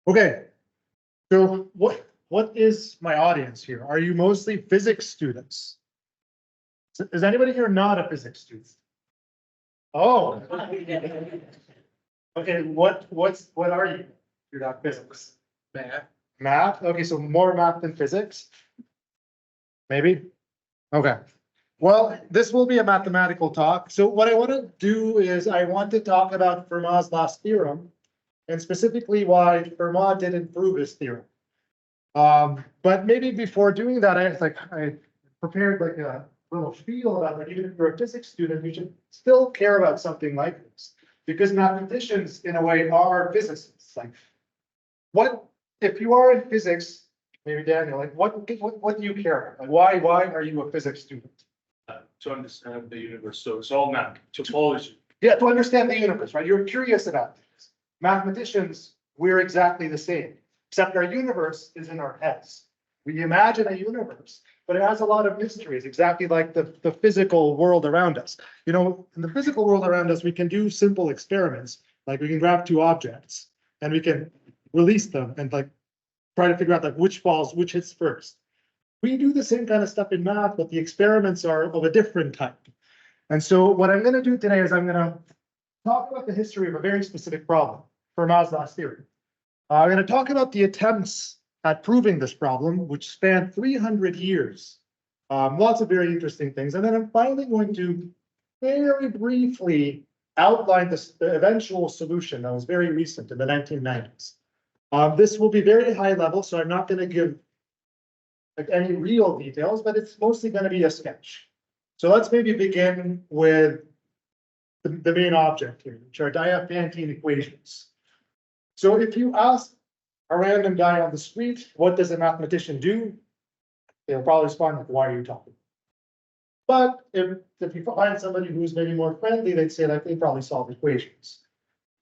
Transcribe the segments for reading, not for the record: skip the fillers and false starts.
Okay, so what is my audience here? Are you mostly physics students? Is anybody here not a physics student? Oh. Okay, what are you? You're not physics. Math. Math? Okay, so more math than physics? Maybe? Okay. Well, this will be a mathematical talk. So what I want to do is I want to talk about Fermat's last theorem, and specifically why Fermat didn't prove his theorem. But maybe before doing that, I prepared like a little spiel about like even if you're a physics student, you should still care about something like this. Because mathematicians, in a way, are physicists. Like, what if you are in physics, maybe Daniel, like what do you care about? Like why are you a physics student? To understand the universe. So it's all math, topology. Yeah, to understand the universe, right? You're curious about things. Mathematicians, we're exactly the same, except our universe is in our heads. We imagine a universe, but it has a lot of mysteries, exactly like the physical world around us. You know, in the physical world around us, we can do simple experiments, like we can grab two objects and we can release them and like try to figure out like which hits first. We do the same kind of stuff in math, but the experiments are of a different type. And so what I'm going to do today is I'm going to talk about the history of a very specific problem, Fermat's last theorem. I'm going to talk about the attempts at proving this problem, which spanned 300 years. Lots of very interesting things. And then I'm finally going to very briefly outline the eventual solution that was very recent in the 1990s. This will be very high level, so I'm not going to give like any real details, but it's mostly going to be a sketch. So let's maybe begin with the main object here, which are Diophantine equations. So if you ask a random guy on the street, what does a mathematician do? They'll probably respond like, why are you talking? But if you find somebody who's maybe more friendly, they'd say like they probably solve equations.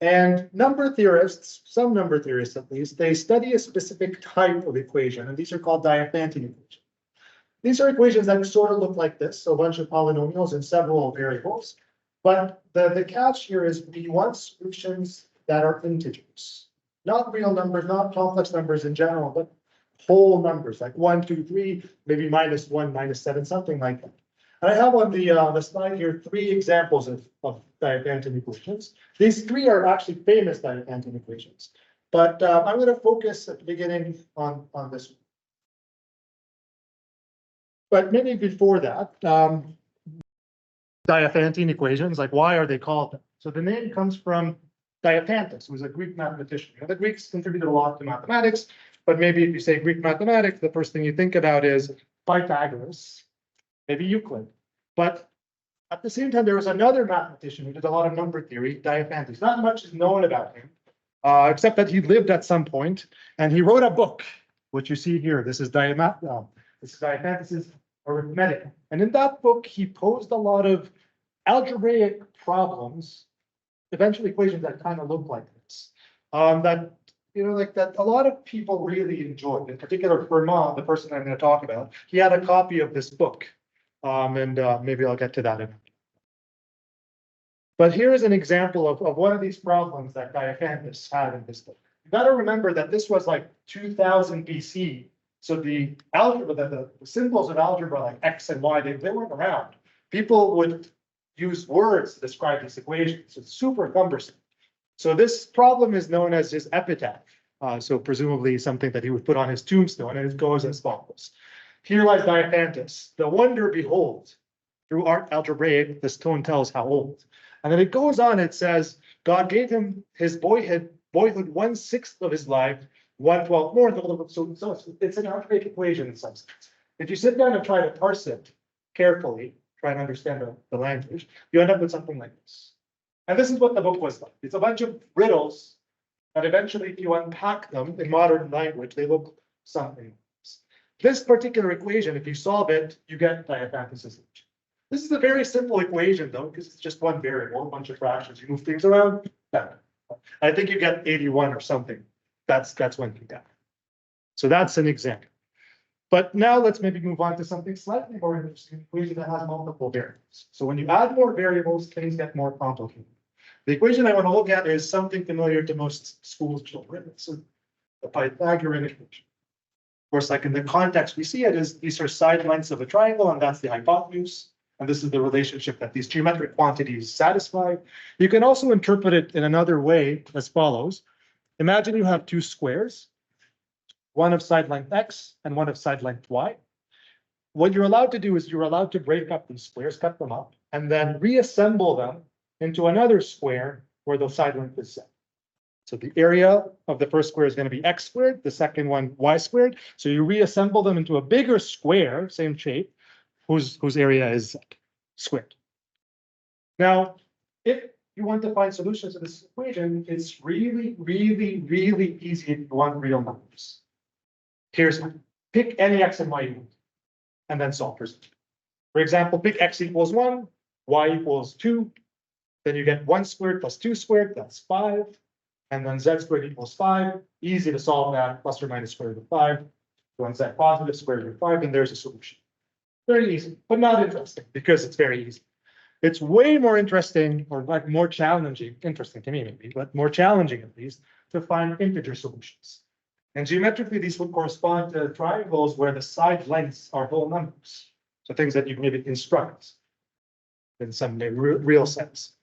And number theorists, some number theorists at least, they study a specific type of equation, and these are called Diophantine equations. These are equations that sort of look like this, so a bunch of polynomials and several variables. But the catch here is we want solutions that are integers, not real numbers, not complex numbers in general, but whole numbers like 1, 2, 3, maybe -1, -7, something like that. And I have on the slide here 3 examples of Diophantine equations. These 3 are actually famous Diophantine equations, but I'm going to focus at the beginning on this one. But maybe before that, Diophantine equations, like why are they called that? So the name comes from Diophantus, who was a Greek mathematician. You know, the Greeks contributed a lot to mathematics, but maybe if you say Greek mathematics, the first thing you think about is Pythagoras, maybe Euclid. But at the same time, there was another mathematician who did a lot of number theory, Diophantus. Not much is known about him, except that he lived at some point, and he wrote a book, which you see here. This is Diophantus's Arithmetic. And in that book, he posed a lot of algebraic problems, eventual equations that kind of look like this, that, you know, like that a lot of people really enjoyed. In particular, Fermat, the person I'm going to talk about, he had a copy of this book. And maybe I'll get to that in a minute. But here is an example of one of these problems that Diophantus had in this book. You got to remember that this was like 2000 BC. So the algebra, the symbols of algebra like X and Y, they weren't around. People would use words to describe these equations. It's super cumbersome. So this problem is known as his epitaph. So presumably something that he would put on his tombstone, and it goes as follows. Here lies Diophantus, the wonder behold. Through art algebraic, the stone tells how old. And then it goes on, it says, God gave him his boyhood 1/6 of his life, 1/12 more. So it's an algebraic equation in some sense. If you sit down and try to parse it carefully, try and understand the language, you end up with something like this. And this is what the book was like. It's a bunch of riddles that eventually, if you unpack them in modern language, they look something like this. This particular equation, if you solve it, you get Diophantus's equation. This is a very simple equation, though, because it's just one variable, a bunch of fractions. You move things around. I think you get 81 or something. That's when you get. So that's an example. But now let's maybe move on to something slightly more interesting, equation that has multiple variables. So when you add more variables, things get more complicated. The equation I want to look at is something familiar to most school children. It's the Pythagorean equation. Of course, like in the context we see it is these are side lengths of a triangle, and that's the hypotenuse. And this is the relationship that these geometric quantities satisfy. You can also interpret it in another way as follows. Imagine you have two squares, one of side length x and one of side length y. What you're allowed to do is you're allowed to break up these squares, cut them up, and then reassemble them into another square where the side length is set. So the area of the first square is going to be x squared, the second one y squared. So you reassemble them into a bigger square, same shape, whose area is squared. Now, if you want to find solutions to this equation, it's really, really, really easy if you want real numbers. Here's one. Pick any x and y you want, and then solve for z. For example, pick x equals 1, y equals 2. Then you get 1 squared plus 2 squared, that's 5. And then z squared equals 5. Easy to solve that, plus or minus square root of 5. One z positive, square root of 5, and there's a solution. Very easy, but not interesting because it's very easy. It's way more interesting, or like more challenging, interesting to me maybe, but more challenging at least, to find integer solutions. And geometrically, these would correspond to triangles where the side lengths are whole numbers. So things that you can maybe construct in some real sense.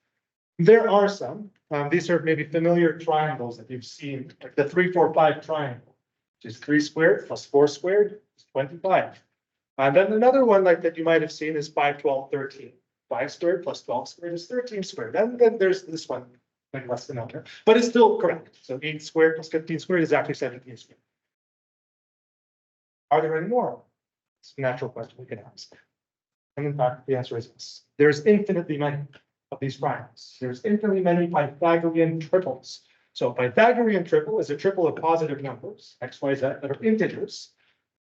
There are some. These are maybe familiar triangles that you've seen, like the 3, 4, 5 triangle, which is 3 squared plus 4 squared is 25. And then another one like that you might have seen is 5, 12, 13. 5 squared plus 12 squared is 13 squared. And then there's this one, like less than that, but it's still correct. So 8 squared plus 15 squared is actually 17 squared. Are there any more? It's a natural question we can ask. And in fact, the answer is yes. There's infinitely many of these triangles. There's infinitely many Pythagorean triples. So Pythagorean triple is a triple of positive numbers, x, y, z, that are integers,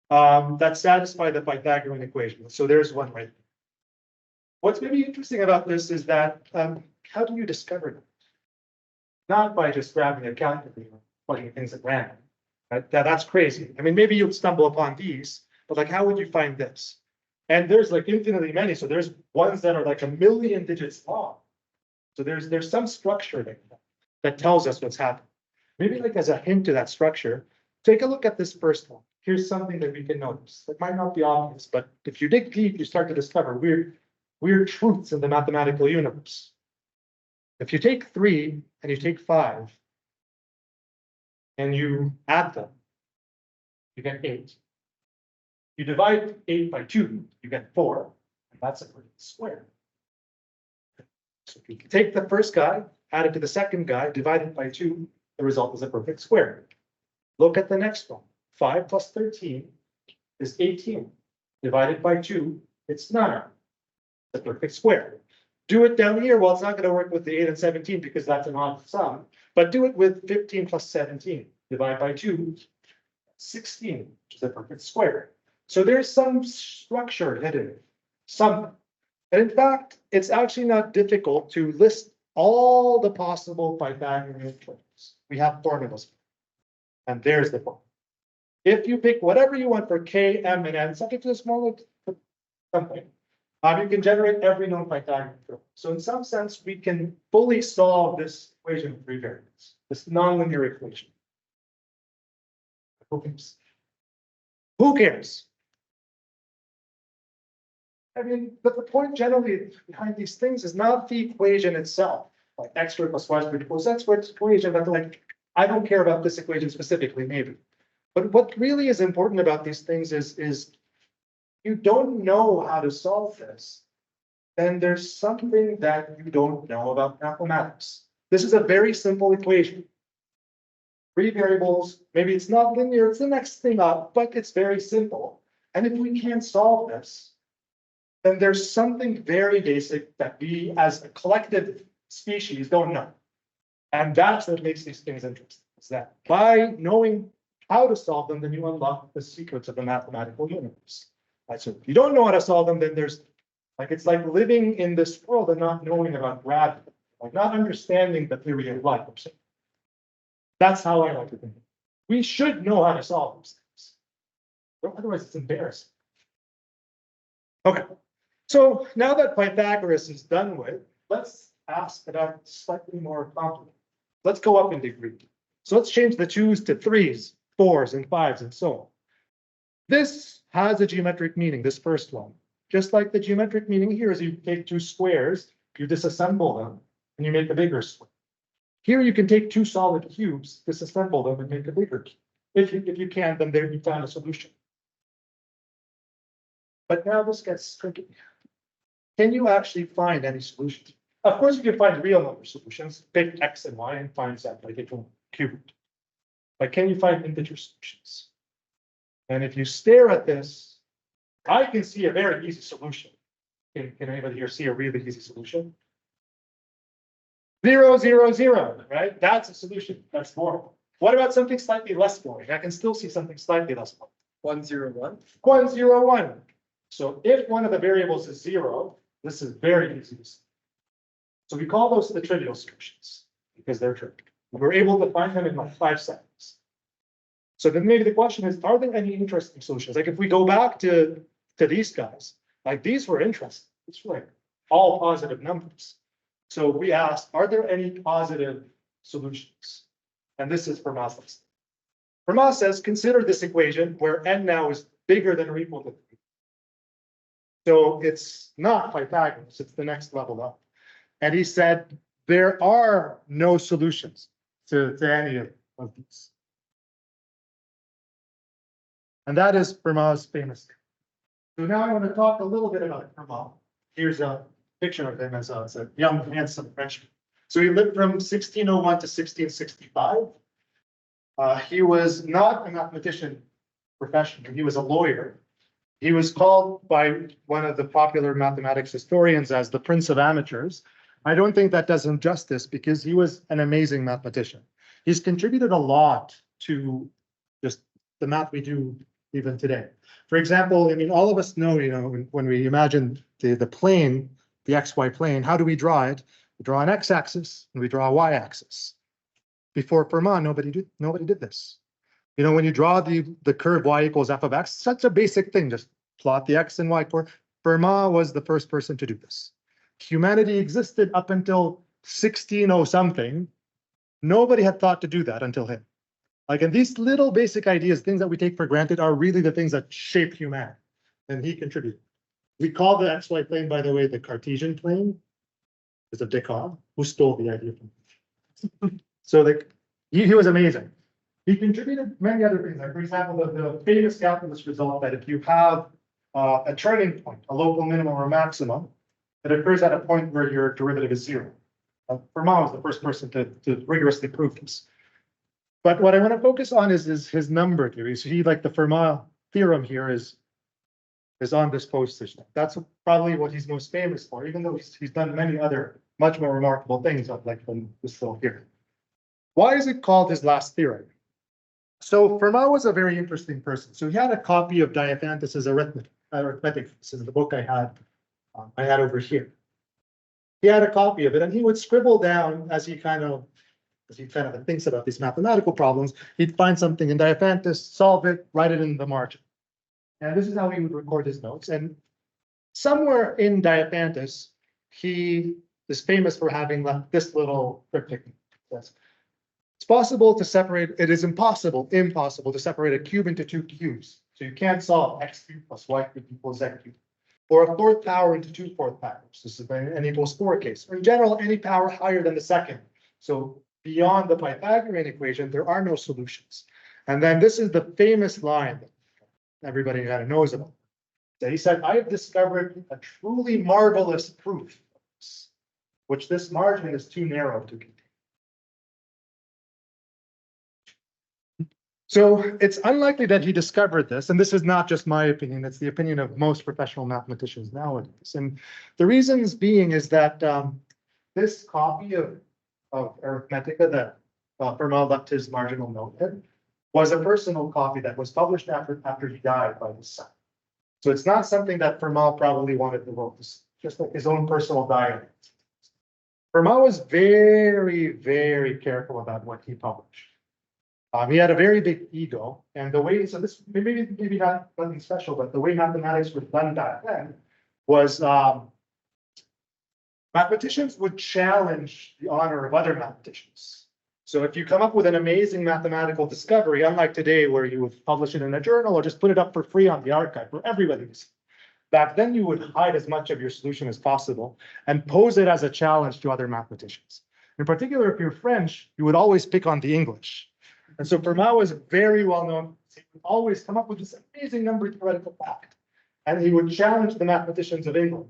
that satisfy the Pythagorean equation. So there's one right there. What's maybe interesting about this is that, how do you discover them? Not by just grabbing a calculator, plugging things at random. Right? That's crazy. I mean, maybe you'll stumble upon these, but like, how would you find this? And there's like infinitely many. So there's ones that are like 1,000,000 digits long. So there's some structure that tells us what's happening. Maybe like as a hint to that structure, take a look at this first one. Here's something that we can notice. It might not be obvious, but if you dig deep, you start to discover weird truths in the mathematical universe. If you take 3 and you take 5 and you add them, you get 8. You divide 8 by 2, you get 4, and that's a perfect square. So if you take the first guy, add it to the second guy, divide it by 2, the result is a perfect square. Look at the next one. 5 plus 13 is 18. Divided by 2, it's 9. It's a perfect square. Do it down here. Well, it's not going to work with the 8 and 17 because that's an odd sum, but do it with 15 plus 17. Divide by 2, 16, which is a perfect square. So there's some structure hidden, some. And in fact, it's actually not difficult to list all the possible Pythagorean triples. We have formulas. And there's the formula. If you pick whatever you want for k, m, and n, subject to the small something, you can generate every known Pythagorean triple. So in some sense, we can fully solve this equation of 3 variables, this nonlinear equation. Who cares? Who cares? I mean, but the point generally behind these things is not the equation itself, like x squared plus y squared equals z squared equation, but like, I don't care about this equation specifically, maybe. But what really is important about these things is you don't know how to solve this, then there's something that you don't know about mathematics. This is a very simple equation. 3 variables, maybe it's not linear, it's the next thing up, but it's very simple. And if we can't solve this, then there's something very basic that we as a collective species don't know. And that's what makes these things interesting, is that by knowing how to solve them, then you unlock the secrets of the mathematical universe. Right, so if you don't know how to solve them, then there's like, it's like living in this world and not knowing about gravity, like not understanding the theory of light. That's how I like to think. We should know how to solve these things. Otherwise, it's embarrassing. Okay, so now that Pythagoras is done with, let's ask about slightly more complicated. Let's go up in degree. So let's change the 2's to 3's. 4s and 5s and so on. This has a geometric meaning, this first one. Just like the geometric meaning here is you take two squares, you disassemble them, and you make a bigger square. Here you can take two solid cubes, disassemble them, and make a bigger cube. If you can, then there you found a solution. But now this gets tricky. Can you actually find any solutions? Of course, you can find real number solutions, pick x and y and find z by taking cubed. But can you find integer solutions? And if you stare at this, I can see a very easy solution. Can anybody here see a really easy solution? 0, 0, 0, right? That's a solution. That's boring. What about something slightly less boring? I can still see something slightly less boring. 1, 0, 1. 1, 0, 1. So if one of the variables is 0, this is very easy to see. So we call those the trivial solutions because they're trivial. We're able to find them in like 5 seconds. So then maybe the question is, are there any interesting solutions? Like if we go back to these guys, like these were interesting. It's like all positive numbers. So we asked, are there any positive solutions? And this is Fermat's list. Fermat says, consider this equation where n now is bigger than or equal to 3. So it's not Pythagoras, it's the next level up. And he said, there are no solutions to any of these. And that is Fermat's famous. So now I want to talk a little bit about Fermat. Here's a picture of him as a young, handsome Frenchman. So he lived from 1601 to 1665. He was not a mathematician professionally, he was a lawyer. He was called by one of the popular mathematics historians as the Prince of Amateurs. I don't think that does him justice because he was an amazing mathematician. He's contributed a lot to just the math we do even today. For example, I mean, all of us know, when we imagine the plane, the XY plane, how do we draw it? We draw an x-axis and we draw a y-axis. Before Fermat, nobody did this. When you draw the curve y equals f of x, such a basic thing, just plot the x and y curve. Fermat was the first person to do this. Humanity existed up until 1600 something. Nobody had thought to do that until him. Like, and these little basic ideas, things that we take for granted, are really the things that shape humanity. And he contributed. We call the XY plane, by the way, the Cartesian plane. It's a Descartes who stole the idea from him. So he was amazing. He contributed many other things. Like, for example, the famous calculus result that if you have a turning point, a local minimum or maximum, that occurs at a point where your derivative is 0. Fermat was the first person to rigorously prove this. But what I want to focus on is his number theory. So like the Fermat theorem here is on this postage. That's probably what he's most famous for, even though he's done many other much more remarkable things, like this little here. Why is it called his last theorem? So Fermat was a very interesting person. So he had a copy of Diophantus's arithmetic. This is the book I had over here. He had a copy of it, and he would scribble down as he kind of thinks about these mathematical problems. He'd find something in Diophantus, solve it, write it in the margin. And this is how he would record his notes. And somewhere in Diophantus, he is famous for having left this little cryptic. Yes. It's possible to separate, it is impossible to separate a cube into two cubes. So you can't solve x cubed plus y cubed equals z cubed. Or a fourth power into two fourth powers. This is an n equals 4 case. Or in general, any power higher than the second. So beyond the Pythagorean equation, there are no solutions. And then this is the famous line that everybody kind of knows about. So he said, I have discovered a truly marvelous proof, which this margin is too narrow to contain. So it's unlikely that he discovered this, and this is not just my opinion, it's the opinion of most professional mathematicians nowadays. And the reasons being is that this copy of Arithmetica that Fermat left his marginal note in was a personal copy that was published after he died by his son. So it's not something that Fermat probably wanted the world to see, just like his own personal diary. Fermat was very, very careful about what he published. He had a very big ego, and the way, so this maybe not nothing special, but the way mathematics was done back then was mathematicians would challenge the honor of other mathematicians. So if you come up with an amazing mathematical discovery, unlike today where you would publish it in a journal or just put it up for free on the archive for everybody to see, back then you would hide as much of your solution as possible and pose it as a challenge to other mathematicians. In particular, if you're French, you would always pick on the English. And so Fermat was very well known. He would always come up with this amazing number theoretical fact. And he would challenge the mathematicians of England.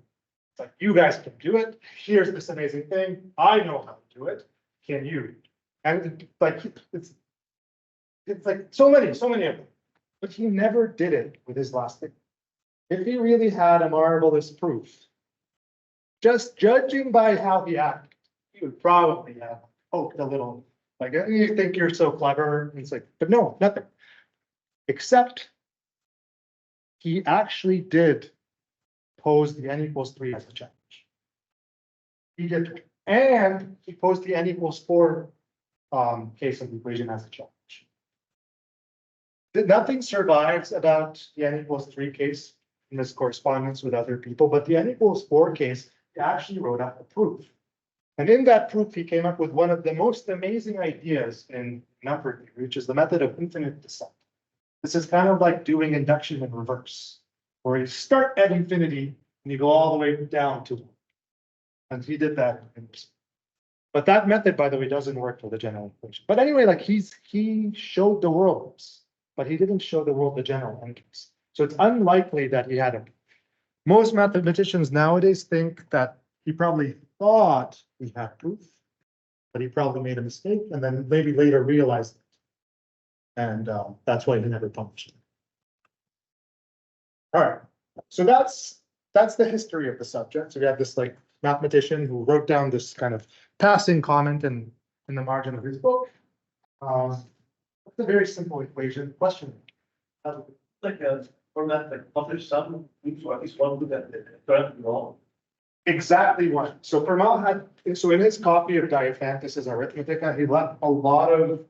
It's like, you guys can do it. Here's this amazing thing. I know how to do it. Can you? And it's like so many of them. But he never did it with his last thing. If he really had a marvelous proof, just judging by how he acted, he would probably have poked a little, like, you think you're so clever. And it's like, but no, nothing. Except he actually did pose the n equals 3 as a challenge. He did, and he posed the n equals 4 case of the equation as a challenge. Nothing survives about the n equals 3 case in this correspondence with other people, but the n equals 4 case, he actually wrote up a proof. And in that proof, he came up with one of the most amazing ideas in number theory, which is the method of infinite descent. This is kind of like doing induction in reverse, where you start at infinity and you go all the way down to 1. And he did that. But that method, by the way, doesn't work for the general equation. But anyway, like he showed the world this, but he didn't show the world the general n case. So it's unlikely that he had it. Most mathematicians nowadays think that he probably thought he had proof, but he probably made a mistake and then maybe later realized it. And that's why he never published it. All right, so that's the history of the subject. So we have this like mathematician who wrote down this kind of passing comment in the margin of his book. It's a very simple equation. Question. Like a format like published some, so at least one that turned wrong. Exactly one. So Fermat had, so in his copy of Diophantus's Arithmetica, he left a lot of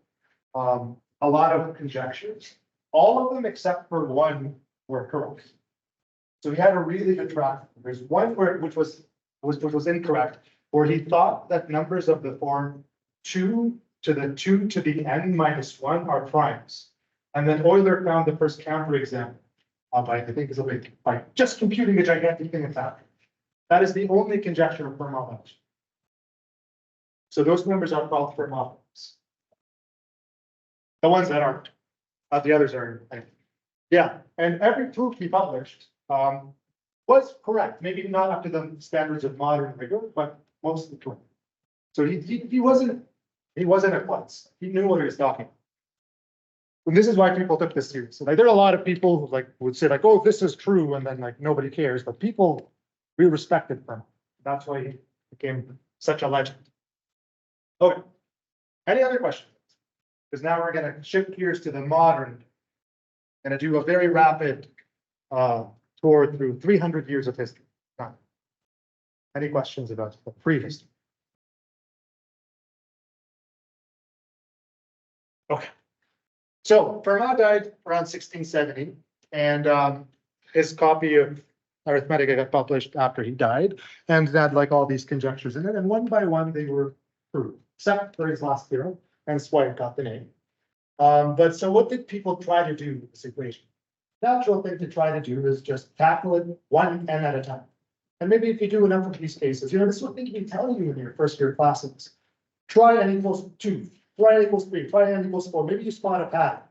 conjectures. All of them except for one were correct. So he had a really good track. There's one which was incorrect, where he thought that numbers of the form 2 to the 2 to the n minus 1 are primes. And then Euler found the first counterexample by just computing a gigantic thing in that. That is the only conjecture of Fermat. So those numbers are called Fermat. The ones that aren't, the others are. Yeah, and every proof he published was correct. Maybe not up to the standards of modern rigor, but mostly correct. So he wasn't a klutz. He knew what he was talking about. And this is why people took this seriously. Like there are a lot of people who like would say like, oh, this is true, and then like nobody cares. But people really respected him. That's why he became such a legend. Okay. Any other questions? Because now we're going to shift gears to the modern. Going to do a very rapid tour through 300 years of history. Any questions about the prehistory? Okay. So Fermat died around 1670, and his copy of Arithmetica got published after he died, and it had like all these conjectures in it, and one by one they were proved, except for his last theorem, and that's why it got the name. But so what did people try to do with this equation? Natural thing to try to do is just tackle it one n at a time. And maybe if you do enough of these cases, this is what they can tell you in your first year classes. Try n equals 2, try n equals 3, try n equals 4. Maybe you spot a pattern.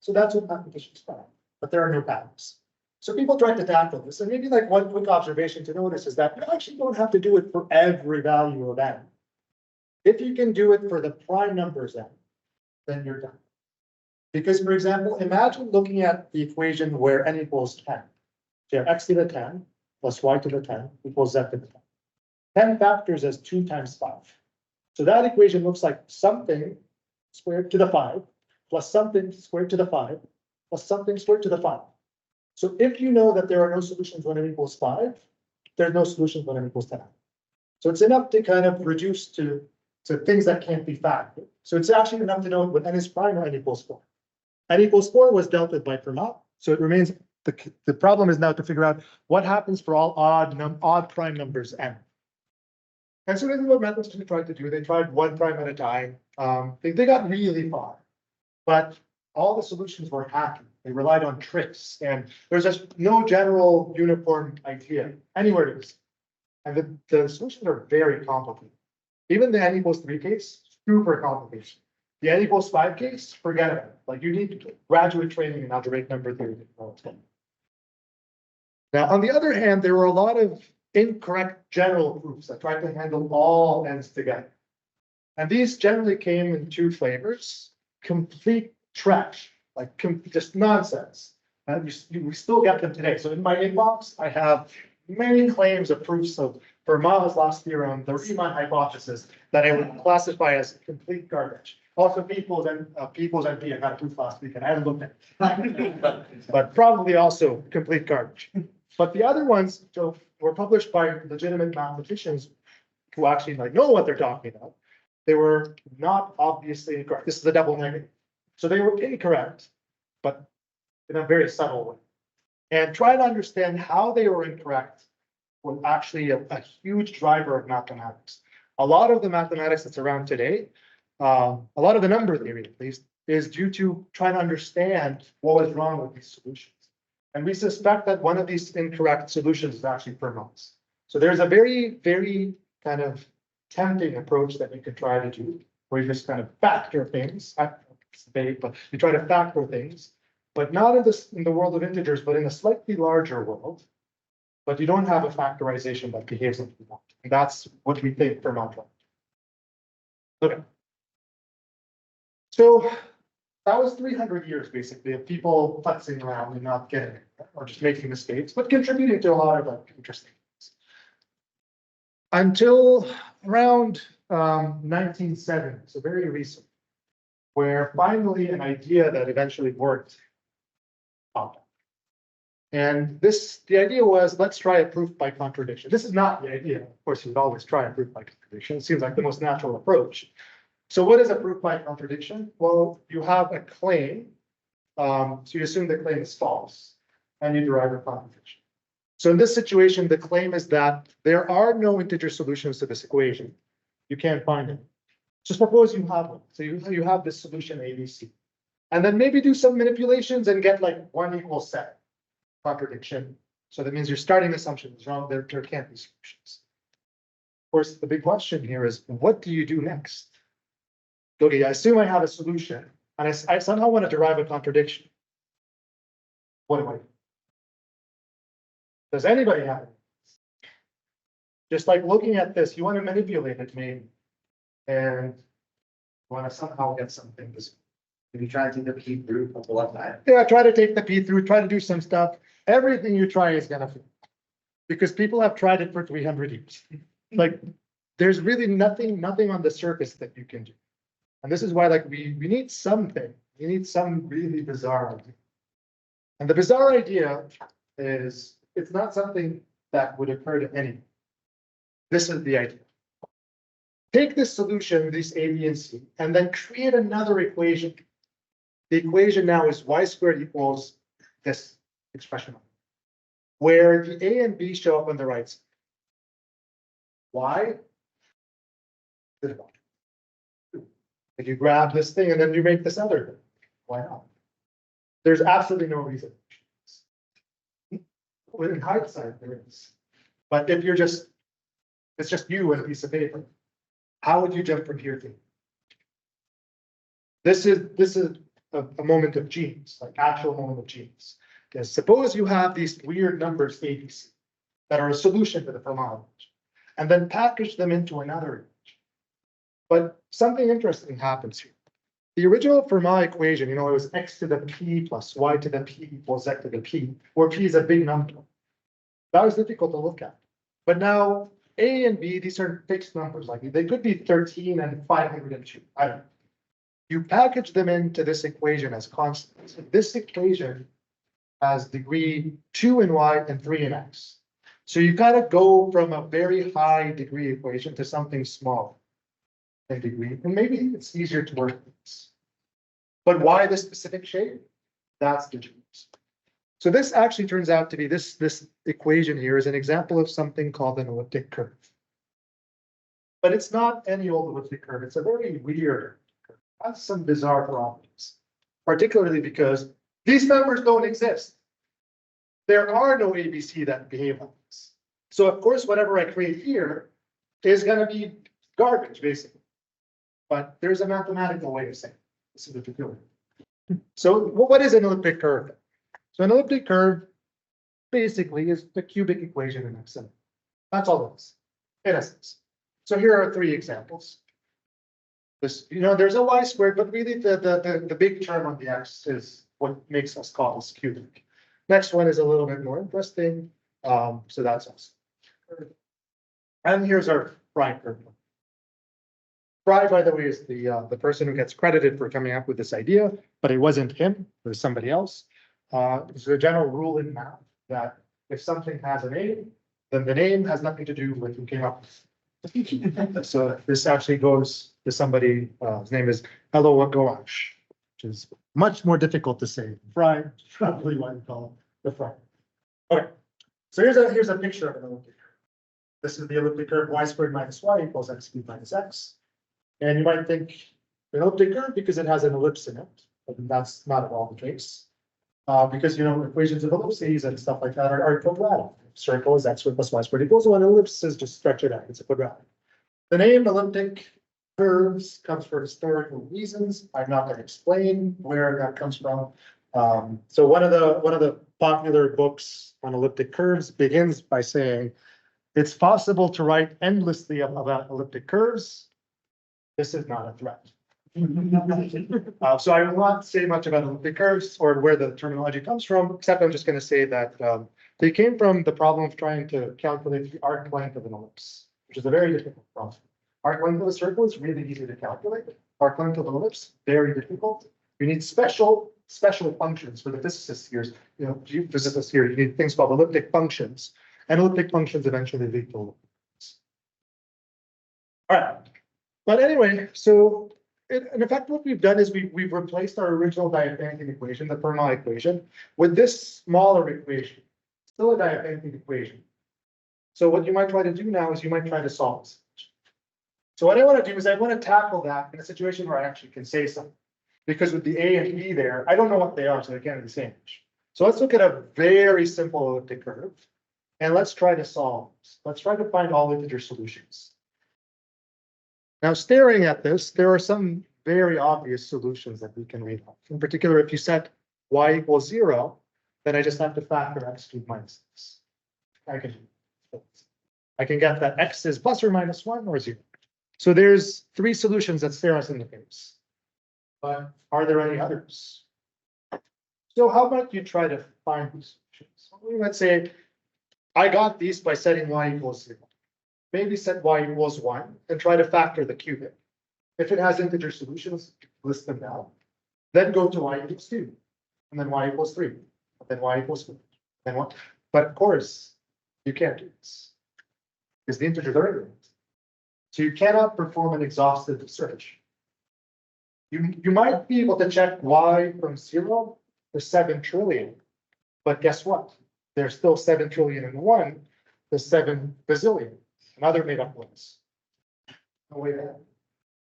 So that's what mathematicians find, but there are no patterns. So people tried to tackle this, and maybe like one quick observation to notice is that you actually don't have to do it for every value of n. If you can do it for the prime numbers n, then you're done. Because, for example, imagine looking at the equation where n equals 10. So you have x to the 10 plus y to the 10 equals z to the 10. 10 factors as 2 times 5. So that equation looks like something squared to the 5 plus something squared to the 5 plus something squared to the 5. So if you know that there are no solutions when n equals 5, there's no solutions when n equals 10. So it's enough to kind of reduce to things that can't be factored. So it's actually enough to know when n is prime or n equals 4. N equals 4 was dealt with by Fermat, so it remains, the problem is now to figure out what happens for all odd prime numbers n. And so this is what mathematicians tried to do. They tried one prime at a time, They got really far, but all the solutions were hacky. They relied on tricks, and there's just no general uniform idea anywhere to this. And the solutions are very complicated. Even the n=3 case, super complicated. The n=5 case, forget about it. Like you need graduate training in algebraic number theory. Now, on the other hand, there were a lot of incorrect general proofs that tried to handle all n's together. And these generally came in two flavors: complete trash, like just nonsense. And we still get them today. So in my inbox, I have many claims of proofs of Fermat's last theorem, the Riemann hypothesis, that I would classify as complete garbage. Also, people's NP, I got a proof last week and I haven't looked at it. But probably also complete garbage. But the other ones were published by legitimate mathematicians who actually know what they're talking about. They were not obviously incorrect. This is a double negative. So they were incorrect, but in a very subtle way. And try to understand how they were incorrect was actually a huge driver of mathematics. A lot of the mathematics that's around today, a lot of the number theory at least, is due to trying to understand what was wrong with these solutions. And we suspect that one of these incorrect solutions is actually Fermat's. So there's a very, very kind of tempting approach that you could try to do, where you just kind of factor things. It's vague, but you try to factor things, but not in the world of integers, but in a slightly larger world. But you don't have a factorization that behaves like you want. And that's what we think Fermat tried. Okay. So that was 300 years basically of people futzing around and not getting it, or just making mistakes, but contributing to a lot of interesting things. Until around 1970, so very recent, where finally an idea that eventually worked popped up. And the idea was, let's try a proof by contradiction. This is not the idea. Of course, you would always try a proof by contradiction. It seems like the most natural approach. So what is a proof by contradiction? Well, you have a claim. So you assume the claim is false, and you derive a contradiction. So in this situation, the claim is that there are no integer solutions to this equation. You can't find it. So suppose you have one. So you have this solution ABC. And then maybe do some manipulations and get like 1 = 7 contradiction. So that means your starting assumption is wrong. There can't be solutions. Of course, the big question here is, what do you do next? Okay, I assume I have a solution, and I somehow want to derive a contradiction. What do I do? Does anybody have it? Just like looking at this, you want to manipulate it maybe, and you want to somehow get something. If you try to take the p through on the left side. Yeah, try to take the p through, try to do some stuff. Everything you try is gonna fail, because people have tried it for 300 years. Like, there's really nothing on the surface that you can do. And this is why, like, we need something. We need some really bizarre idea. And the bizarre idea is, it's not something that would occur to anyone. This is the idea. Take this solution, these A, B, and C, and then create another equation. The equation now is y² equals this expression, where the A and B show up on the right side. Why? If you grab this thing and then you make this other thing, why not? There's absolutely no reason. Well, in hindsight, there is. But if it's just you and a piece of paper, how would you jump from here to here? This is a moment of genius, like actual moment of genius. Because suppose you have these weird numbers ABC that are a solution to the Fermat equation, and then package them into another equation. But something interesting happens here. The original Fermat equation, it was x to the p plus y to the p equals x to the p, where p is a big number. That was difficult to look at. But now A and B, these are fixed numbers. Like they could be 13 and 502. I don't know. You package them into this equation as constants. This equation has degree 2 in y and 3 in x. So you kind of go from a very high degree equation to something small in degree, and maybe it's easier to work with this. But why this specific shape? That's the genius. So this actually turns out to be this equation here is an example of something called an elliptic curve. But it's not any old elliptic curve. It's a very weird has some bizarre properties, particularly because these numbers don't exist. There are no ABC that behave like this. So of course, whatever I create here is gonna be garbage, basically. But there's a mathematical way of saying this is a peculiar. So what is an elliptic curve? So an elliptic curve basically is the cubic equation in X. That's all it is, in essence. So here are 3 examples. This, there's a y squared, but really the big term on the X is what makes us call this cubic. Next one is a little bit more interesting. So that's us. And here's our Fry curve. Fry, by the way, is the person who gets credited for coming up with this idea, but it wasn't him, it was somebody else. It's a general rule in math that if something has a name, then the name has nothing to do with who came up with it. So this actually goes to somebody, his name is Elo, which is much more difficult to say. Fry, probably why we call it the Fry. Okay, so here's a picture of an elliptic curve. This is the elliptic curve y squared minus y equals x cubed minus x. And you might think an elliptic curve because it has an ellipse in it, but that's not at all the case. Because equations of ellipses and stuff like that are quadratic. Circle is x squared plus y squared equals 1. Ellipse is just structured out. It's a quadratic. The name elliptic curves comes for historical reasons. I'm not going to explain where that comes from. So one of the popular books on elliptic curves begins by saying it's possible to write endlessly about elliptic curves. This is not a threat. So I will not say much about elliptic curves or where the terminology comes from, except I'm just going to say that they came from the problem of trying to calculate the arc length of an ellipse, which is a very difficult problem. Arc length of a circle is really easy to calculate. Arc length of an ellipse, very difficult. You need special functions for the physicists here. You physicists here, you need things called elliptic functions, and elliptic functions eventually lead to ellipses. All right. But anyway, so in effect, what we've done is we've replaced our original Diophantine equation, the Fermat equation, with this smaller equation, still a Diophantine equation. So what you might try to do now is you might try to solve this. So what I want to do is I want to tackle that in a situation where I actually can say something. Because with the A and B there, I don't know what they are, so they can't be the same. So let's look at a very simple elliptic curve, and let's try to solve this. Let's try to find all integer solutions. Now, staring at this, there are some very obvious solutions that we can read off. In particular, if you set y equals 0, then I just have to factor x cubed minus x. I can get that x is plus or minus 1 or 0. So there's 3 solutions that stare us in the face. But are there any others? So how about you try to find these solutions? Let's say I got these by setting y equals 0. Maybe set y equals 1 and try to factor the cubic. If it has integer solutions, list them down. Then go to y equals 2, and then y equals 3, and then y equals 4, then 1. But of course, you can't do this because the integers are ignorant. So you cannot perform an exhaustive search. You might be able to check y from 0 to 7 trillion, but guess what? There's still 7 trillion and 1 to 7 bazillion. Another made up ones. No way there.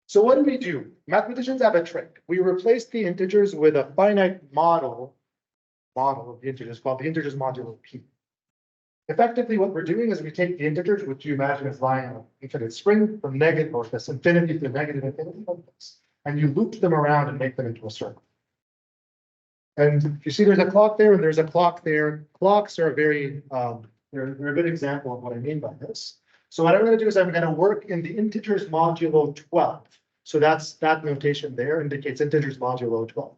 So what do? Mathematicians have a trick. We replace the integers with a finite model of the integers called the integers modulo p. Effectively, what we're doing is we take the integers, which you imagine is lying on an infinite string from negative or this infinity to negative infinity like this, and you loop them around and make them into a circle. And you see there's a clock there and there's a clock there. Clocks are a very, they're a good example of what I mean by this. So what I'm going to do is I'm going to work in the integers modulo 12. So that notation there indicates integers modulo 12.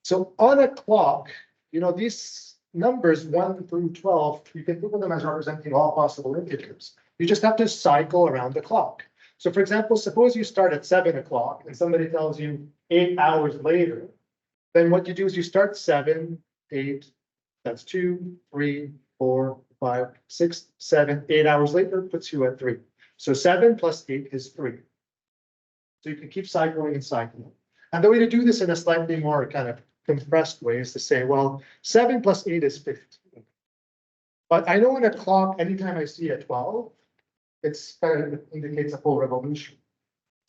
So on a clock, these numbers 1 through 12, you can think of them as representing all possible integers. You just have to cycle around the clock. So for example, suppose you start at 7 o'clock and somebody tells you 8 hours later, then what you do is you start 7, 8, that's 2, 3, 4, 5, 6, 7, 8 hours later puts you at 3. So 7 plus 8 is 3. So you can keep cycling and cycling. And the way to do this in a slightly more kind of compressed way is to say, well, 7 plus 8 is 15. But I know in a clock, anytime I see a 12, it's kind of indicates a full revolution.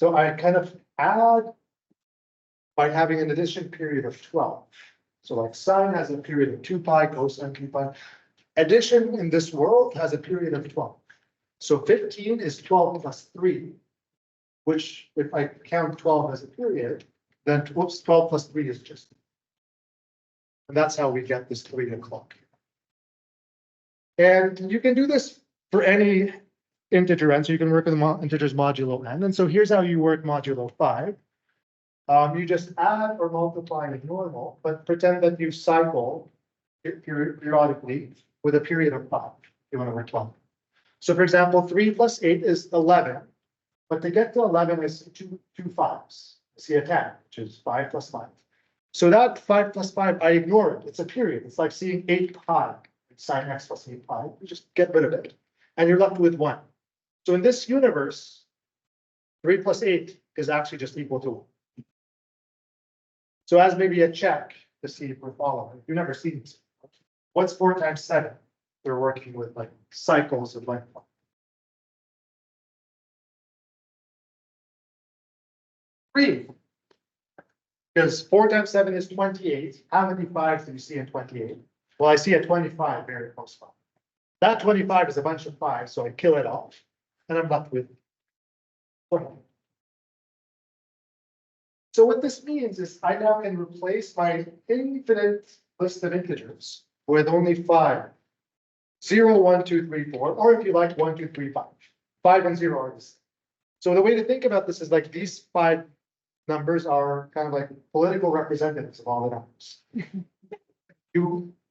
So I kind of add by having an addition period of 12. So like sine has a period of 2 pi, cosine 2 pi. Addition in this world has a period of 12. So 15 is 12 plus 3, which if I count 12 as a period, then 12 plus 3 is just. And that's how we get this 3 o'clock. And you can do this for any integer n, so you can work with integers modulo n. And so here's how you work modulo 5. You just add or multiply as normal, but pretend that you cycle periodically with a period of 5. You want to work 12. So for example, 3 plus 8 is 11, but to get to 11 is two 5s. See a 10, which is 5 plus 5. So that 5 plus 5, I ignore it. It's a period. It's like seeing 8 pi, sine x plus 8 pi. You just get rid of it, and you're left with 1. So in this universe, 3 plus 8 is actually just equal to 1. So as maybe a check to see if we're following. You've never seen this. What's 4 times 7? We're working with like cycles of length. 3. Because 4 times 7 is 28. How many 5s do you see in 28? Well, I see a 25 very close by. That 25 is a bunch of 5s, so I kill it off. And I'm left with 20. So what this means is I now can replace my infinite list of integers with only 5. 0, 1, 2, 3, 4, or if you like 1, 2, 3, 5. 5 and 0 are the same. So the way to think about this is like these 5 numbers are kind of like political representatives of all the numbers.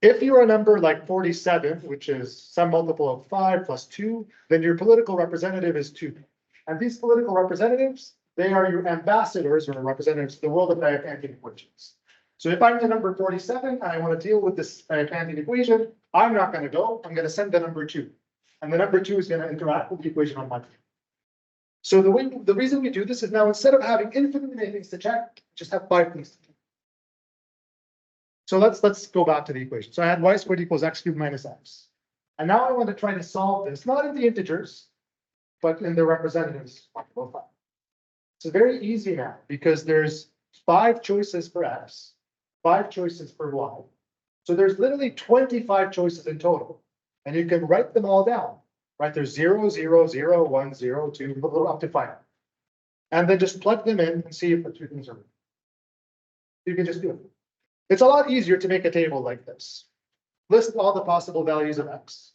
If you're a number like 47, which is some multiple of 5 plus 2, then your political representative is 2. And these political representatives, they are your ambassadors or representatives of the world of Diapantic equations. So if I'm the number 47 and I want to deal with this Diapantic equation, I'm not going to go. I'm going to send the number 2. And the number 2 is going to interact with the equation on my phone. So the reason we do this is now instead of having infinitely many things to check, just have 5 things to check. So let's go back to the equation. So I had y squared equals x cubed minus x. And now I want to try to solve this, not in the integers, but in the representatives. It's very easy now because there's 5 choices for x, 5 choices for y. So there's literally 25 choices in total. And you can write them all down, right? There's 0, 0, 0, 1, 0, 2, up to 5. And then just plug them in and see if the 2 things are right. You can just do it. It's a lot easier to make a table like this. List all the possible values of x.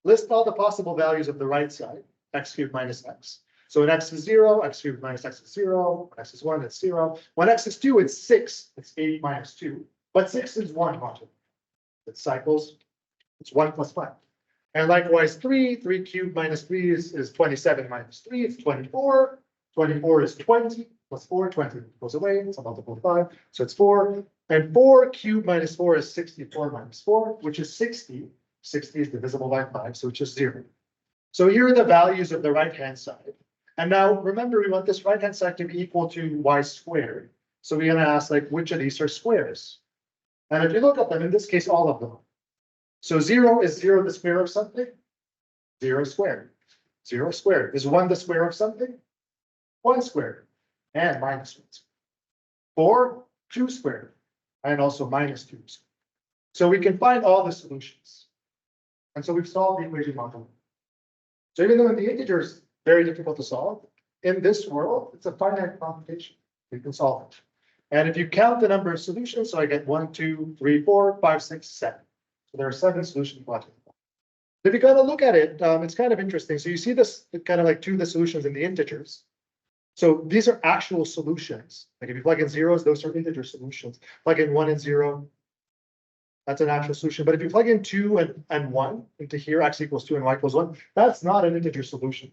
List all the possible values of the right side, x cubed minus x. So when x is 0, x cubed minus x is 0. When x is 1, it's 0. When x is 2, it's 6. It's 8 minus 2. But 6 is 1 modular. It cycles. It's 1 plus 5. And likewise, 3 cubed minus 3 is 27 minus 3. It's 24. 24 is 20 plus 4. 20 goes away. It's a multiple of 5. So it's 4. And 4 cubed minus 4 is 64 minus 4, which is 60. 60 is divisible by 5, so it's just 0. So here are the values of the right-hand side. And now remember, we want this right-hand side to be equal to y squared. So we're going to ask, like, which of these are squares? And if you look at them, in this case, all of them. So 0 is 0 the square of something? 0 squared. 0 squared. Is 1 the square of something? 1 squared. And minus 1. 4, 2 squared. And also minus 2. So we can find all the solutions. And so we've solved the equation modular. So even though in the integers, very difficult to solve, in this world, it's a finite computation. You can solve it. And if you count the number of solutions, so I get 1, 2, 3, 4, 5, 6, 7. So there are 7 solutions modular. If you kind of look at it, it's kind of interesting. So you see this kind of like 2 of the solutions in the integers. So these are actual solutions. Like if you plug in zeros, those are integer solutions. Plug in 1 and 0, that's an actual solution. But if you plug in 2 and 1 into here, x equals 2 and y equals 1, that's not an integer solution.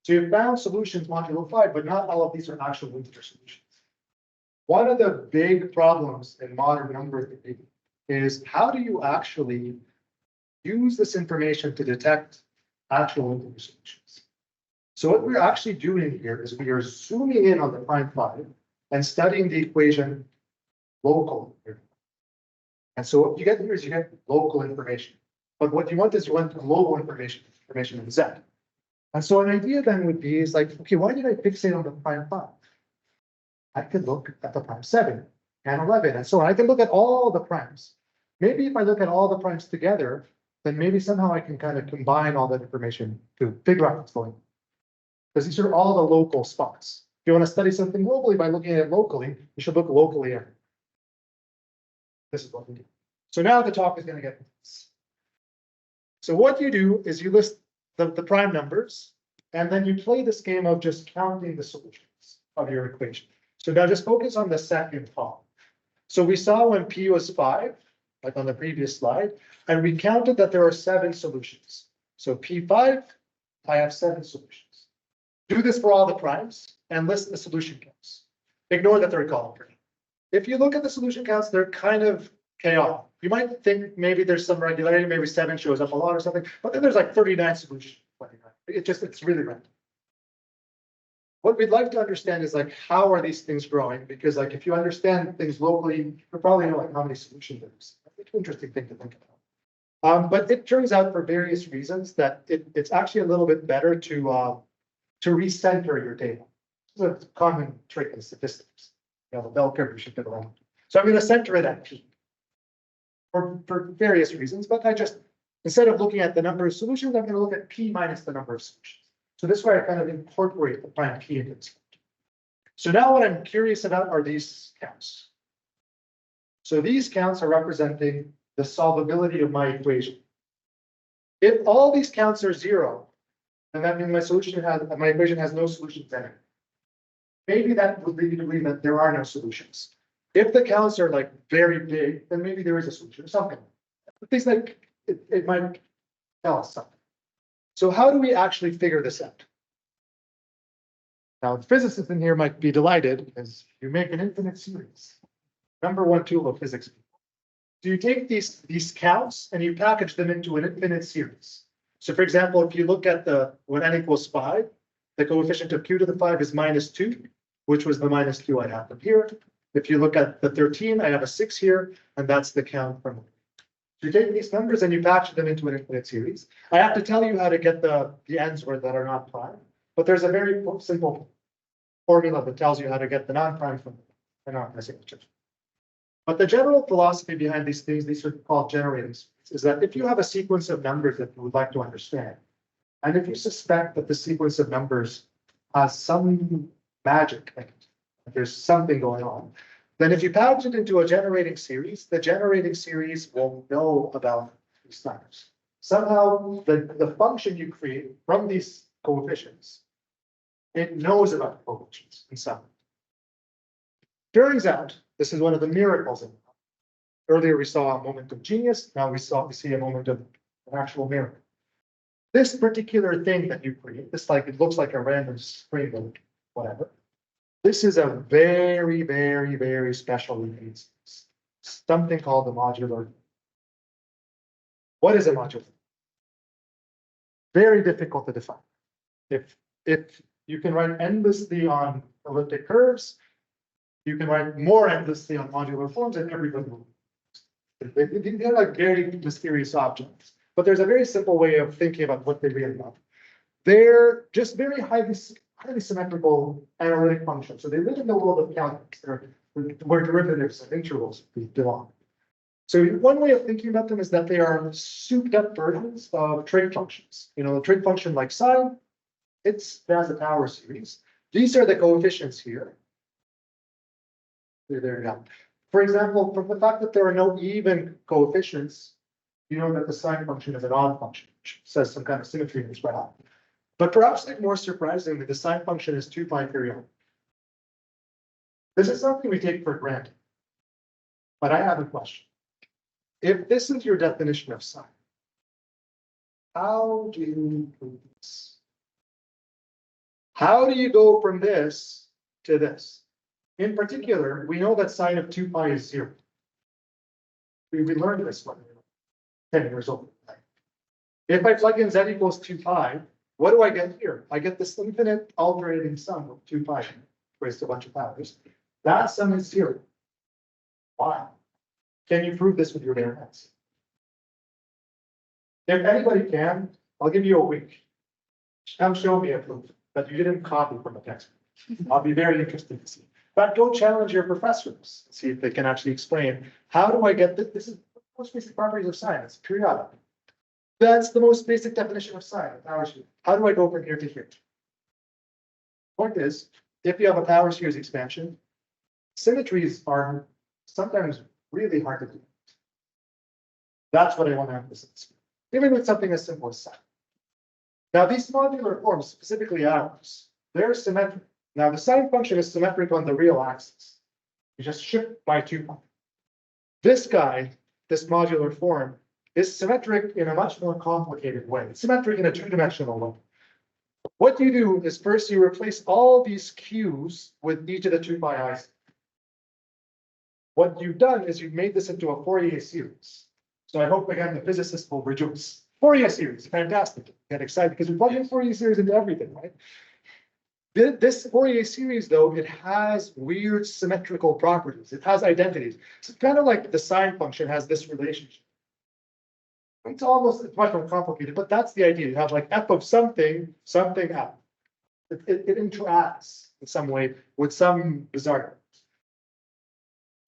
So you found solutions modulo 5, but not all of these are actual integer solutions. One of the big problems in modern number theory is how do you actually use this information to detect actual integer solutions? So what we're actually doing here is we are zooming in on the prime 5 and studying the equation local. And so what you get here is you get local information. But what you want is you want global information in Z. And so an idea then would be is like, okay, why did I fixate on the prime 5? I could look at the prime 7 and 11 and so on. I can look at all the primes. Maybe if I look at all the primes together, then maybe somehow I can kind of combine all that information to figure out what's going on. Because these are all the local spots. If you want to study something globally by looking at it locally, you should look locally at it. This is what we do. So now the talk is going to get this. So what you do is you list the prime numbers, and then you play this game of just counting the solutions of your equation. So now just focus on the second column. So we saw when P was 5, like on the previous slide, and we counted that there are 7 solutions. So P5, I have 7 solutions. Do this for all the primes and list the solution counts. Ignore the third column. If you look at the solution counts, they're kind of chaotic. You might think maybe there's some regularity, maybe 7 shows up a lot or something, but then there's like 39 solutions. It's really random. What we'd like to understand is like, how are these things growing? Because like, if you understand things locally, you probably know like how many solutions there's. It's an interesting thing to think about. But it turns out for various reasons that it's actually a little bit better to recenter your data. It's a common trick in statistics. You know, the bell curve you should fit around. So I'm going to center it at P for various reasons, but instead of looking at the number of solutions, I'm going to look at P minus the number of solutions. So this way I kind of incorporate the prime P into this. So now what I'm curious about are these counts. So these counts are representing the solvability of my equation. If all these counts are 0, then that means my equation has no solutions in it. Maybe that would lead you to believe that there are no solutions. If the counts are like very big, then maybe there is a solution or something. But things like it might tell us something. So how do we actually figure this out? Now, the physicists in here might be delighted because you make an infinite series. Number 1 tool of physics. So you take these counts and you package them into an infinite series. So for example, if you look at when n equals 5, the coefficient of q to the 5 is -2, which was the -2 I have from here. If you look at the 13, I have a 6 here, and that's the count from. So you take these numbers and you package them into an infinite series. I have to tell you how to get the ends that are not prime, but there's a very simple formula that tells you how to get the non-prime from the non-prime signatures. But the general philosophy behind these things, these are called generating series, is that if you have a sequence of numbers that you would like to understand, and if you suspect that the sequence of numbers has some magic in it, there's something going on, then if you package it into a generating series, the generating series will know about these numbers. Somehow the function you create from these coefficients, it knows about the coefficients in some. Turns out, this is one of the miracles in it. Earlier we saw a moment of genius, now we see a moment of an actual miracle. This particular thing that you create, it looks like a random string or whatever. This is a very, very, very special instance. Something called the modular. What is a modular? Very difficult to define. If you can write endlessly on elliptic curves, you can write more endlessly on modular forms, and everybody will. They're like very mysterious objects. But there's a very simple way of thinking about what they really are. They're just very highly symmetrical analytic functions. So they live in the world of calculus, where derivatives and integrals belong. So one way of thinking about them is that they are souped up versions of trig functions. You know, a trig function like sine, it has a power series. These are the coefficients here. There you go. For example, from the fact that there are no even coefficients, you know that the sine function is an odd function, which says some kind of symmetry in this graph. But perhaps like more surprisingly, the sine function is 2 pi periodic. This is something we take for granted. But I have a question. If this is your definition of sine, how do you prove this? How do you go from this to this? In particular, we know that sine of 2 pi is 0. We learned this when we were 10 years old. If I plug in z equals 2 pi, what do I get here? I get this infinite alternating sum of 2 pi raised to a bunch of powers. That sum is 0. Why? Can you prove this with your bare hands? If anybody can, I'll give you a week. Come show me a proof that you didn't copy from a textbook. I'll be very interested to see. But go challenge your professors, see if they can actually explain, how do I get this? This is the most basic properties of science, periodic. That's the most basic definition of science. How do I go from here to here? Point is, if you have a power series expansion, symmetries are sometimes really hard to do. That's what I want to emphasize, even with something as simple as sine. Now, these modular forms, specifically ours, they're symmetric. Now, the sine function is symmetric on the real axis. You just shift by 2 pi. This guy, this modular form, is symmetric in a much more complicated way. It's symmetric in a 2-dimensional way. What you do is first you replace all these q's with each of the 2 pi i's. What you've done is you've made this into a Fourier series. So I hope again the physicists will rejoice. Fourier series, fantastic. Get excited because we plug in Fourier series into everything, right? This Fourier series, though, it has weird symmetrical properties. It has identities. It's kind of like the sine function has this relationship. It's much more complicated, but that's the idea. You have like f of something, something f. It interacts in some way with some bizarre.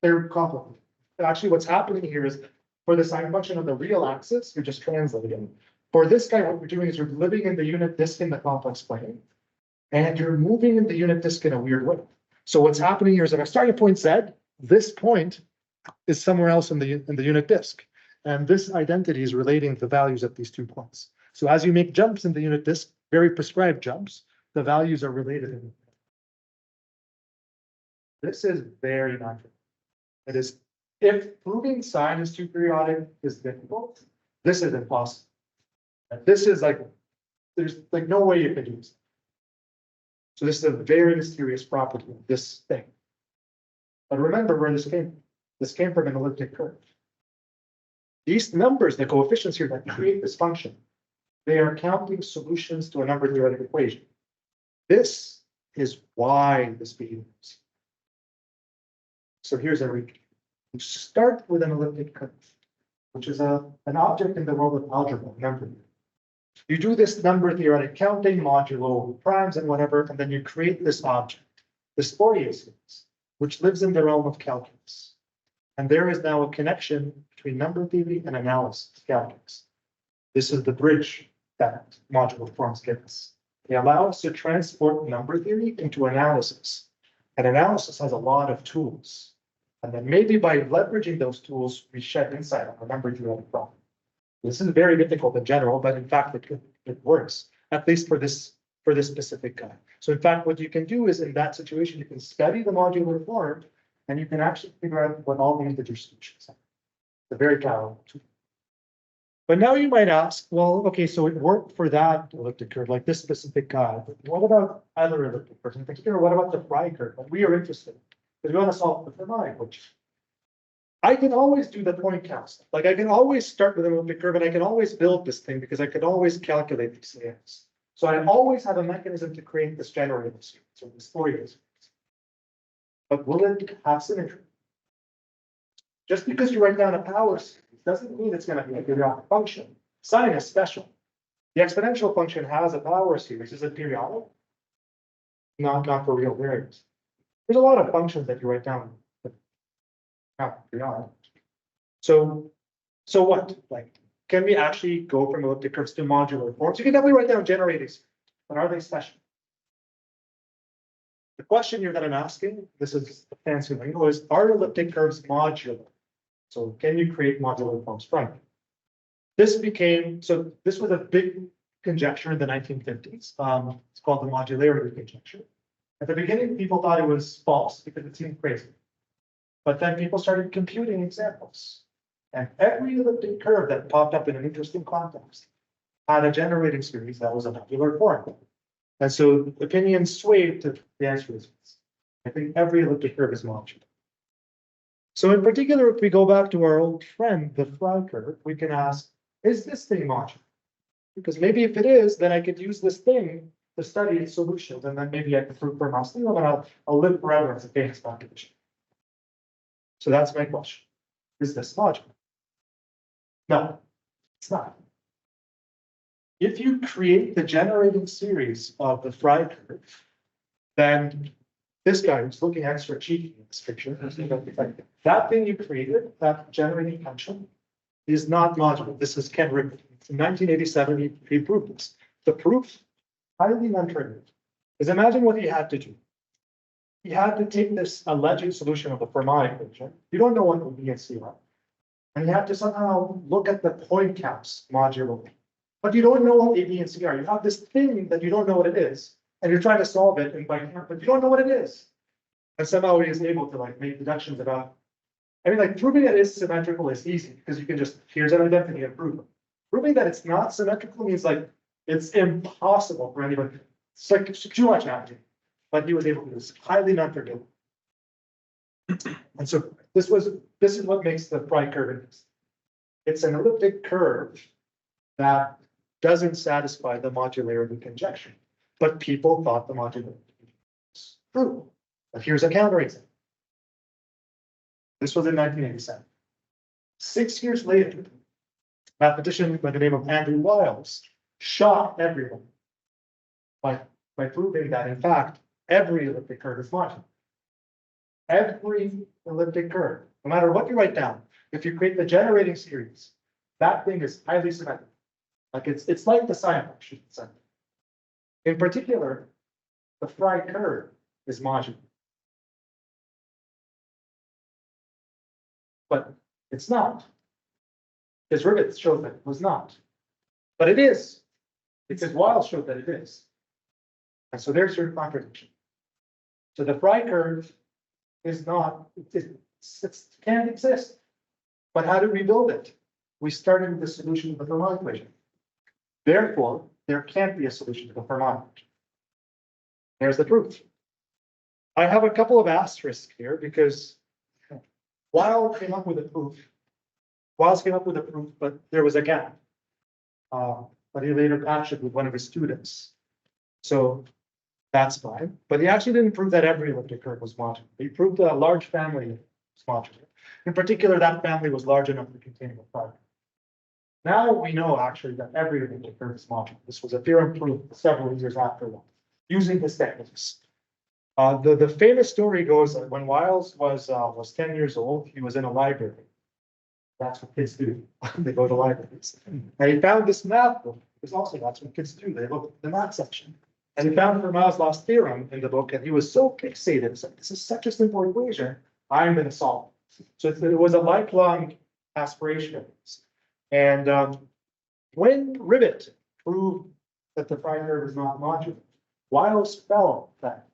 They're complicated. Actually, what's happening here is for the sine function on the real axis, you're just translating. For this guy, what we're doing is you're living in the unit disk in the complex plane, and you're moving in the unit disk in a weird way. So what's happening here is that I start at point Z, this point is somewhere else in the unit disk. And this identity is relating the values at these 2 points. So as you make jumps in the unit disk, very prescribed jumps, the values are related. This is very natural. It is, if proving sine is 2 periodic is difficult, this is impossible. And this is like, there's like no way you can do this. So this is a very mysterious property of this thing. But remember where this came from. This came from an elliptic curve. These numbers, the coefficients here that create this function, they are counting solutions to a number theoretic equation. This is why this behaves. So here's a recap. You start with an elliptic curve, which is an object in the world of algebra, number. You do this number theoretic counting, modulo primes and whatever, and then you create this object, this Fourier series, which lives in the realm of calculus. And there is now a connection between number theory and analysis calculus. This is the bridge that modular forms give us. They allow us to transport number theory into analysis. And analysis has a lot of tools. And then maybe by leveraging those tools, we shed insight on the number theoretic problem. This is very difficult in general, but in fact, it works, at least for this specific guy. So in fact, what you can do is in that situation, you can study the modular form and you can actually figure out what all the integer solutions are. It's a very powerful tool. But now you might ask, well, okay, so it worked for that elliptic curve, like this specific guy. But what about other elliptic curves? In particular, what about the Frey curve? Like we are interested in, because we want to solve the Fermat equation. I can always do the point counts. Like I can always start with an elliptic curve and I can always build this thing because I can always calculate these things. So I always have a mechanism to create this generator series or this Fourier series. But will it have symmetry? Just because you write down a power series doesn't mean it's going to be a periodic function. Sine is special. The exponential function has a power series. Is it periodic? Not for real variables. There's a lot of functions that you write down that not periodic. So what? Like, can we actually go from elliptic curves to modular forms? You can definitely write down generators, but are they special? The question here that I'm asking, this is the fancy lingo, is are elliptic curves modular? So can you create modular forms from it? This was a big conjecture in the 1950s. It's called the modularity conjecture. At the beginning, people thought it was false because it seemed crazy. But then people started computing examples. And every elliptic curve that popped up in an interesting context had a generating series that was a modular form. And so opinions swayed to the answer is yes. I think every elliptic curve is modular. So in particular, if we go back to our old friend, the Frey curve, we can ask, is this thing modular? Because maybe if it is, then I could use this thing to study its solutions, and then maybe I can prove Fermat's theorem, and I'll live forever as a famous mathematician. So that's my question. Is this modular? No, it's not. If you create the generating series of the Frey curve, then this guy who's looking extra cheeky in this picture, that thing you created, that generating function, is not modular. This is Ken Rickman. In 1987, he proved this. The proof, highly non-trivial, is imagine what he had to do. He had to take this alleged solution of the Fermat equation. You don't know what the B and C are. And you have to somehow look at the point counts modularly. But you don't know what A, B, and C are. You have this thing that you don't know what it is, and you're trying to solve it, and but you don't know what it is. And somehow he is able to like make deductions about. I mean, like proving it is symmetrical is easy because you can just here's an identity and prove it. Proving that it's not symmetrical means like it's impossible for anybody. It's like too much happening. But he was able to do this, highly non-trivial. And so this is what makes the Frey curve interesting. It's an elliptic curve that doesn't satisfy the modularity conjecture, but people thought the modularity was true. But here's a counterexample. This was in 1987. 6 years later, a mathematician by the name of Andrew Wiles shocked everyone by proving that, in fact, every elliptic curve is modular. Every elliptic curve, no matter what you write down, if you create the generating series, that thing is highly symmetrical. Like it's like the sine function. In particular, the Frey curve is modular. But it's not. His Rivet showed that it was not. But it is. Because Wiles showed that it is. And so there's your contradiction. So the Frey curve is not, it can't exist. But how did we build it? We started with the solution of the Fermat equation. Therefore, there can't be a solution to the Fermat equation. There's the proof. I have a couple of asterisks here because Wiles came up with a proof. Wiles came up with a proof, but there was a gap. But he later patched it with one of his students. So that's fine. But he actually didn't prove that every elliptic curve was modular. He proved that a large family was modular. In particular, that family was large enough to contain a Frey. Now we know actually that every elliptic curve is modular. This was a theorem proved several years after that, using his techniques. The famous story goes that when Wiles was 10 years old, he was in a library. That's what kids do. They go to libraries. And he found this math book, because also that's what kids do. They look at the math section. And he found Fermat's last theorem in the book, and he was so fixated. It's like, this is such a simple equation. I'm going to solve it. So it was a lifelong aspiration. And when Rivet proved that the Frey curve is not modular, Wiles fell that.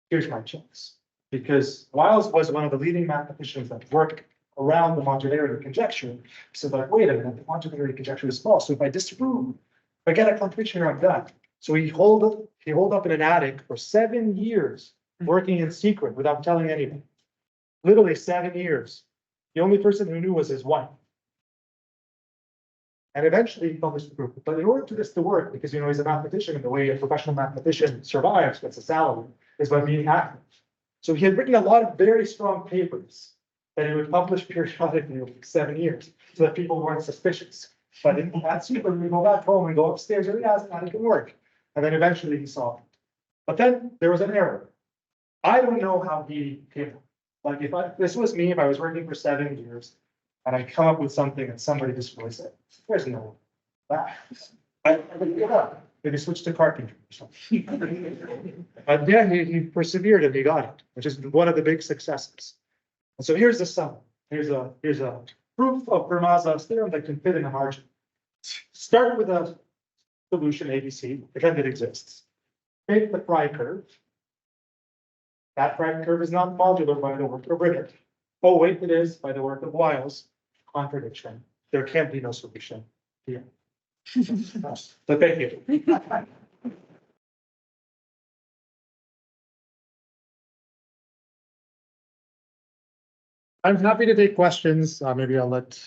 Here's my chance. Because Wiles was one of the leading mathematicians that worked around the modularity conjecture. So like, wait a minute, the modularity conjecture is false. So if I disprove, if I get a contradiction here, I'm done. So he holed up in an attic for 7 years, working in secret without telling anyone. Literally 7 years. The only person who knew was his wife. And eventually he published the proof. But in order for this to work, because he's a mathematician, and the way a professional mathematician survives, gets a salary, is by being active. So he had written a lot of very strong papers that he would publish periodically over 7 years, so that people weren't suspicious. But at super, we go back home and go upstairs and ask how it can work. And then eventually he solved it. But then there was an error. I don't know how he came up. Like if this was me, if I was working for 7 years and I come up with something and somebody just really said, there's no that. I would give up. Maybe switch to carpentry or something. But yeah, he persevered and he got it, which is one of the big successes. And so here's the sum. Here's a proof of Fermat's theorem that can fit in a margin. Start with a solution ABC, pretend it exists. Take the Frey curve. That Frey curve is not modular by the work of Rivet. Oh, wait, it is by the work of Wiles. Contradiction. There can't be no solution here. So thank you. I'm happy to take questions. Maybe I'll let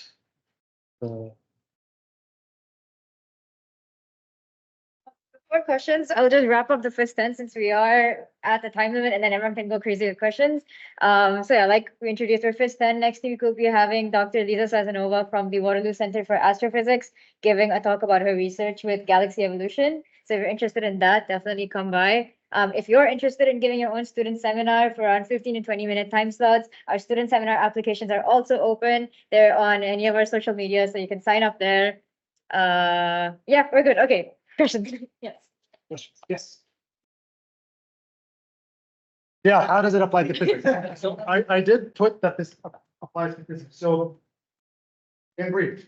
More questions. I'll just wrap up the first 10 since we are at the time limit, and then everyone can go crazy with questions. So yeah, like we introduced our first 10. Next week we'll be having Dr. Lisa Sazanova from the Waterloo Center for Astrophysics giving a talk about her research with galaxy evolution. So if you're interested in that, definitely come by. If you're interested in giving your own student seminar for around 15 to 20-minute time slots, our student seminar applications are also open. They're on any of our social media, so you can sign up there. Yeah, we're good. Okay, questions? Yes. Questions? Yes. Yeah, how does it apply to physics? So I did put that this applies to physics. So in brief,